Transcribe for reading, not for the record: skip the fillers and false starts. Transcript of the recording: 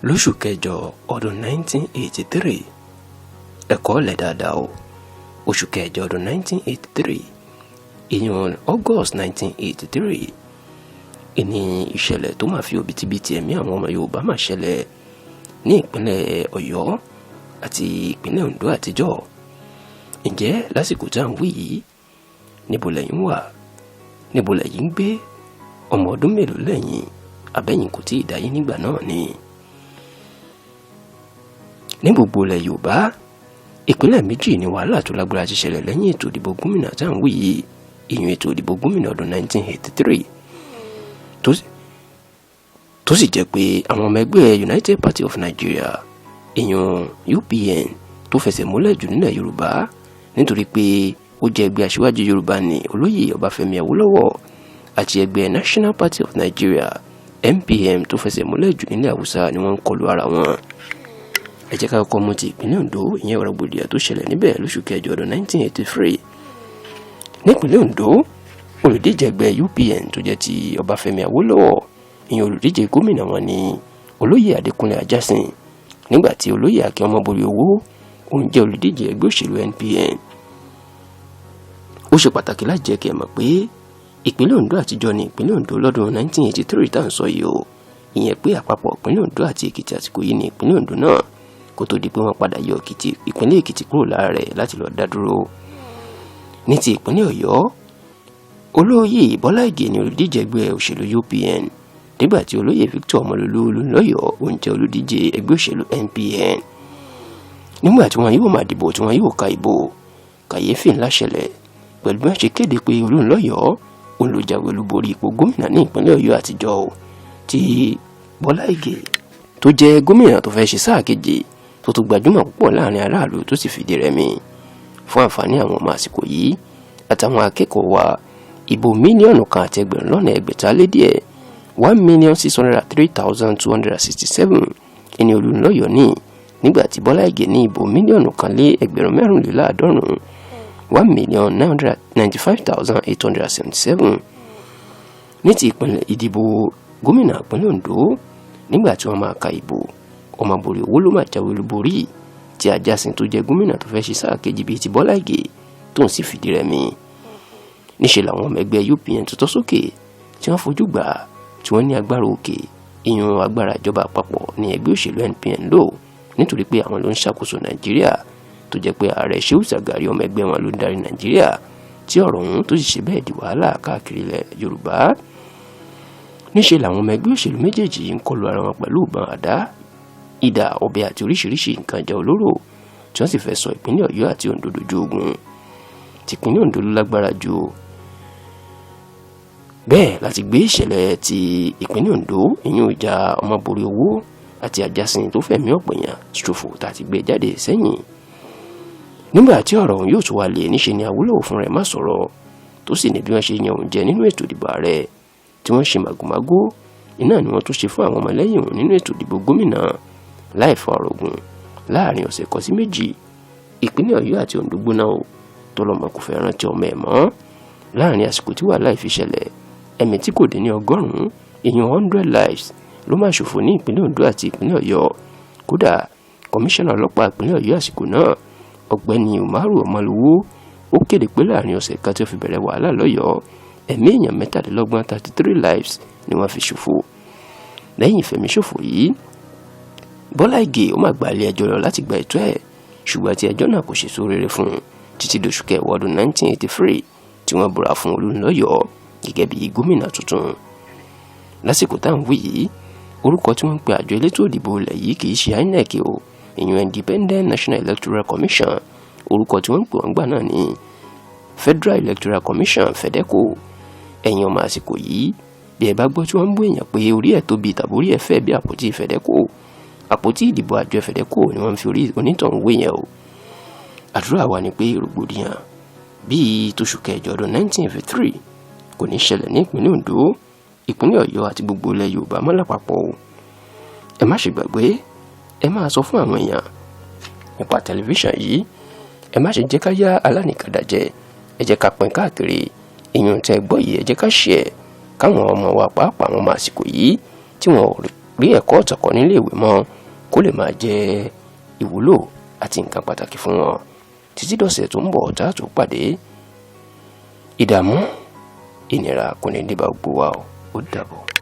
lóṣù kẹjọ ọdún 1983 ẹ̀kọ́ lẹ̀ dáadáa o oṣù kẹjọ ọdún 1983 ìyẹn August 1983 ìní ìṣẹ̀lẹ̀ tó máa fi òbítíbitì ẹ̀mí àwọn ọmọ Yorùbá máa ṣẹlẹ̀ ní ìpínlẹ̀ Ọ̀yọ́ àti ìpínlẹ̀ Oǹdó àtijọ́. Ǹjẹ́ lásìkò tá à ń wí yìí níbo lẹ́yìn wà, níbo lẹ́yìn ń gbé, ọmọ ọdún mélòó lẹ́yìn, abẹ́yìn kò tí ì dáyé nígbà náà ni. Ní gbogbo ilẹ̀ Yorùbá ìpínlẹ̀ méjì ni wàhálà tó lágbára ti ṣẹlẹ̀ lẹ́yìn ètò ìdìbò gómìnà tá à ń wí yìí, ìyẹn ètò ìdìbò gómìnà ọdún 1983 tó sì jẹ́ pé àwọn ọmọ ẹgbẹ́ United Party of Nigeria ìyẹn UPN tó fẹsẹ̀ múlẹ̀ jù nílẹ̀ Yorùbá nítorí pé ó jẹ́ ẹgbẹ́ aṣíwájú Yorùbá ní olóyè Ọbáfẹ́mi Awólọ́wọ̀ àti ẹgbẹ́ National Party of Nigeria NPM tó fẹsẹ̀ múlẹ̀ jù nílẹ̀ Haúsá ni wọ́n ń kọlu ara wọn. Ẹ jẹ́ ká kọ́kọ́ mú ti ìpínlẹ̀ Oǹdó, ìyẹn rògbòdìyàn tó ṣẹlẹ̀ níbẹ̀ lóṣù kẹjọ ọdún 1983. Nípínlẹ̀ Oǹdó olùdíje ẹgbẹ́ UPN tó jẹ́ ti Ọbáfẹ́mi Awólọ́wọ̀ ìyẹn olùdíje gómìnà wọn ni olóyè Adékúnlé Ajásin, nígbà tí olóyè Akin Ọmọbóríowó òun jẹ́ olùdíje ẹgbẹ́ òṣèlú NPN. Ó ṣe pàtàkì láti jẹ́ kí ẹ mọ̀ pé ìpínlẹ̀ Oǹdó àtijọ́ ni ìpínlẹ̀ Oǹdó lọ́dún 1983 tá à ń sọ yìí o, ìyẹn pé àpapọ̀ ìpínlẹ̀ Oǹdó àti Èkìtì àsìkò yìí ni ìpínlẹ̀ Oǹdó náà kó tó di pé wọ́n padà yọ ìpínlẹ̀ Èkìtì kúrò lára rẹ̀ láti lọ dá dúró. Ní ti ìpínlẹ̀ Ọ̀yọ́ olóyè Bọ́lá Ìgè ni olùdíje ẹgbẹ́ òṣèlú UPN, nígbà tí olóyè Victor Ọmọlólú Olúnlọ́yọ̀ òun jẹ́ olùdíje ẹgbẹ́ òṣèlú NPN. Nígbà tí wọn yóò máa dìbò tí wọn yóò ka ìbò, kàyéfì ńlá ṣẹlẹ̀ pẹ̀lú bí wọ́n ṣe kéde pé Olúnlọ́yọ̀ òun ló jáwé olúborí ipò gómìnà ní ìpínlẹ̀ Ọ̀yọ́ àtijọ́ tí Bọ́lá Ìgè tó jẹ́ gómìnà tó fẹ́ ṣe sáà kejì tó tún gbajúmọ̀ púpọ̀ láàrin aráàlú tó sì fìdí rẹmi. Fún àǹfààní àwọn ọmọ àsìkò yìí àtàwọn akẹ́kọ̀ọ́ wa, ìbò mílíọ̀nù kan àti ẹgbẹ̀rún lọ́nà ẹgbẹ̀ta lé díẹ̀ 1,603,267 ẹni Olúnlọ́yọ̀ ní, nígbà tí Bọ́lá Ìgè ní ìbò mílíọ̀nù kan lé ẹgbẹ̀rún mẹ́rìnléláàádọ́rùn 1,995,877. Ní ti ìpínlẹ̀ ìdìbò gómìnà ìpínlẹ̀ Oǹdó, nígbà tí wọ́n máa ka ìbò, Ọmọbóríowó ló máa jáwé olúborí tí Ajásin tó jẹ́ gómìnà tó fẹ́ ṣe sáà kejì bíi ti Bọ́lá Ìgè tóun sì fìdí rẹmi. Níṣẹ́ làwọn ọmọ ẹgbẹ́ UPN tó tọ́ sókè tí wọ́n fojú gbà tí wọ́n ní agbára òkè, ìyún agbára ìjọba àpapọ̀ ní ẹgbẹ́ òṣèlú NPN lò nítorí pé àwọn ló ń ṣàkóso Nàìjíríà, tó jẹ́ pé ààrẹ Shehu Shagari ọmọ ẹgbẹ́ wọn ló ń darí Nàìjíríà, tí ọ̀rọ̀ ọ̀hún tó sì ṣe bẹ́ẹ̀ di wàhálà káàkiri ilẹ̀ Yorùbá. Níṣẹ́ làwọn ọmọ ẹgbẹ́ òṣèlú méjèèjì ń kọlu ara wọn pẹ̀lú ìbọn, àdá, idà, ọ̀bẹ àti oríṣiríṣi nǹkan ìjà olóró tí wọ́n sì fẹ́ sọ ìpínlẹ̀ Ọ̀yọ́ àti Oǹdó dojú ogun. Tìpínlẹ̀ Oǹdó ló lágbára jù. Bẹ́ẹ̀ láti gbé ìṣẹ̀lẹ̀ ti ìpínlẹ̀ Oǹdó ìyún ìjà Ọmọbóríowó àti Ajásin tó fẹ̀mí ọ̀pọ̀ èèyàn ṣòfò tá a ti gbé jáde sẹ́yìn. Nígbà tí ọ̀rọ̀ ọ̀hún yóò tún wá lé, níṣe ni Awólọ́wọ̀ fún rẹ̀ má sọ̀rọ̀ tó sì ní bí wọ́n ṣe yan òun jẹ nínú ètò ìdìbò ààrẹ tí wọ́n ṣe màgòmágó iná ni wọ́n tún ṣe fún àwọn ọmọlẹ́yìn òun nínú ètò ìdìbò gómìnà láì fa ọ̀rọ̀ gùn. Láàrin ọ̀sẹ̀ kan sí méjì ìpínlẹ̀ Ọ̀yọ́ àti Oǹdó gbóná o tó lọ́mọ kò fẹ́ rántí ọmọ ẹ̀ mọ́. Láàrin àsìkò tí wàhálà ìfi ṣẹlẹ̀, ẹ̀mí tí kò dín ní 100 ìyẹn 100 lives ló máa ṣòfò ní ìpínlẹ̀ Oǹdó àti ìpínlẹ̀ Ọ̀yọ́. Kódà kọmíṣánná ọlọ́pàá ìpínlẹ̀ Ọ̀yọ́ àsìkò náà ọ̀gbẹ́ni Umaru Ọmọlówó ó kéde pé láàrin ọ̀sẹ̀ kan tí ó fi bẹ̀rẹ̀ wàhálà lọ́yọ̀ọ́, ẹ̀mí èèyàn 33 lives ni wọ́n fi ṣòfò. Lẹ́yìn ìfẹ̀míṣòfò yìí, Bọ́lá Ìgè ó máa gba ilé ẹjọ́ lọ láti gba ẹ̀tọ́ ẹ̀, ṣùgbọ́n tí ẹjọ́ náà kò ṣe so rere fún un títí dóṣù kẹwàá ọdún 1983 tí wọ́n búra fún Olúnlọ́yọ̀ gẹ́gẹ́ bí gómìnà tuntun. Lásìkò tá à ń wí yìí, orúkọ tí wọ́n ń pe àjọ elétò ìdìbò ilẹ̀ yìí kì í ṣe INEC o, ìyẹn Independent National Electoral Commission. Orúkọ tí wọ́n ń pè wọ́n gbà náà ní Federal Electoral Commission FEDECO. Ẹ̀yin ọmọ àsìkò yìí, bí ẹ bá gbọ́ tí wọ́n ń bú èèyàn pé orí ẹ̀ tóbi tàbí orí ẹ̀ fẹ́ bí àpótí FEDECO, àpótí ìdìbò àjọ FEDECO ni wọ́n fi orí onítọ̀hún wé yẹn o. Àdúrà wa ni pé rògbòdìyàn bíi tóṣù kẹjọ ọdún 1983 kò ní ṣẹlẹ̀ ní ìpínlẹ̀ Oǹdó, ìpínlẹ̀ Ọ̀yọ́ àti gbogbo ilẹ̀ Yorùbá mọ́ lápapọ̀ o. Ẹ má ṣe gbàgbé, ẹ máa sọ fún àwọn èèyàn nípa tẹlifíṣàn yìí, ẹ má ṣe jẹ́ ká yá alánìkàdá jẹ, ẹ jẹ́ ká pín káàkiri, èèyàn tẹ́ gbọ́ yìí ẹ jẹ́ ká ṣe ẹ̀ káwọn ọmọ wa pàápàá àwọn ọmọ àsìkò yìí tí wọn ò rí ẹ̀kọ́ ọ̀tọ̀kọ̀ nílé ìwé mọ́ kó lè máa jẹ́ ìwúlò àti nǹkan pàtàkì fún wọn. Títí dọ̀sẹ̀ tó ń bọ̀ tá a tó pàdé, ìdààmú ìnira kò ní dé bá gbogbo wa o. Ó dàbọ̀.